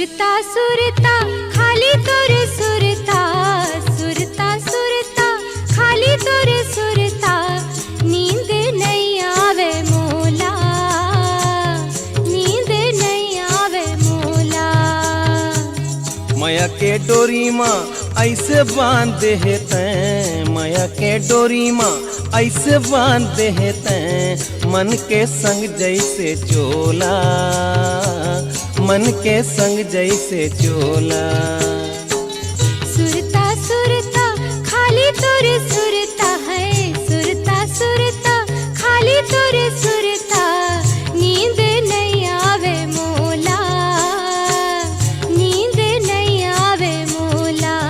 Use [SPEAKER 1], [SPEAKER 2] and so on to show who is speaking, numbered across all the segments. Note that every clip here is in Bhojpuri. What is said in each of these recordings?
[SPEAKER 1] सुरता सुरता खाली तोरे सुरता, सुरता सुरता खाली तोरे सुरता, नींद नहीं आवे मोला, नींद नहीं आवे मोला।
[SPEAKER 2] माया के डोरी माँ ऐसे बांध दे तैं, माया के डोरी माँ ऐसे बांध दे तैं, मन के संग जैसे चोला, मन के संग जैसे चोला।
[SPEAKER 1] सुरता सुरता खाली तोरे सुरता है, सुरता सुरता खाली तोरे सुरता, नींद नहीं आवे मोला, नींद नहीं आवे मोला।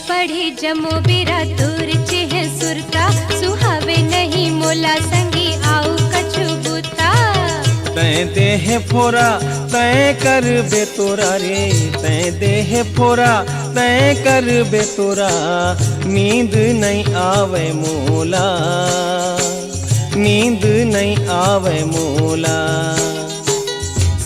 [SPEAKER 1] पढ़े जमो बेरा दूर चेह सुरता, सुहावे नहीं मोला संगी आओ कछु बुता।
[SPEAKER 2] तैं देह फोरा तैं कर बे तोरा रे, तैं देह फोरा तैं कर बे तोरा, नींद नहीं आवे मोला, नींद नहीं आवे मोला।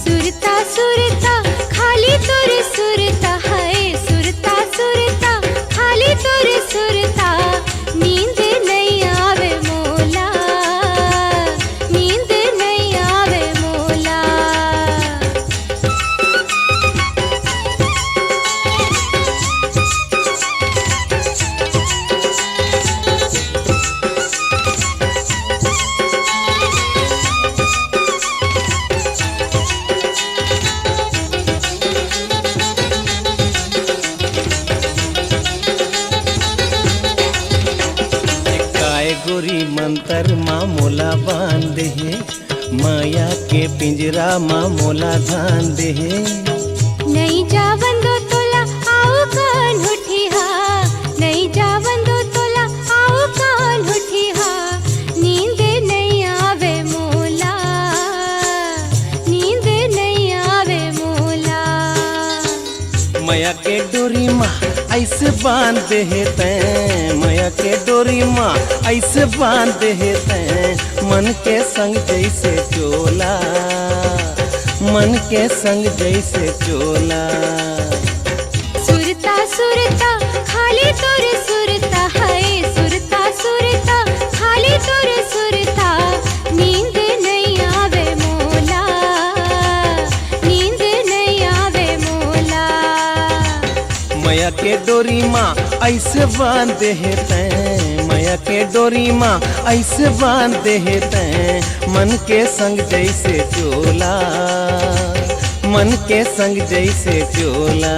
[SPEAKER 1] सुरता सुरता खाली तोरे सुरता है, सुरता सुरता खाली तोरे सुरता, नींद नहीं आवे मोला, नींद नहीं आवे मोला।
[SPEAKER 2] गोरी मंतर माँ मोला बांध दे, माया के पिंजरा माँ मोला धान दे।
[SPEAKER 1] नहीं जावन दो तोला आओ कान उठिहा, नहीं जावन दो तोला आओ कान उठिहा, नींद नहीं आवे मोला, नींद नहीं आवे मोला।
[SPEAKER 2] माया के डोरी माँ ऐसे बांध दे तैं, माया के डोरी माँ ऐसे बांध दे तैं, मन के संग जैसे चोला, मन के संग जैसे चोला।
[SPEAKER 1] सुरता सुरता खाली तोरे सुरता है, सुरता सुरता खाली तोरे सुरता, नींद नहीं आवे मोला, नींद नहीं आवे मोला।
[SPEAKER 2] माया के डोरी माँ ऐसे बांध दे तैं, माया के डोरी माँ ऐसे बांध दे तैं, मन के संग जैसे चोला, मन के संग जैसे चोला।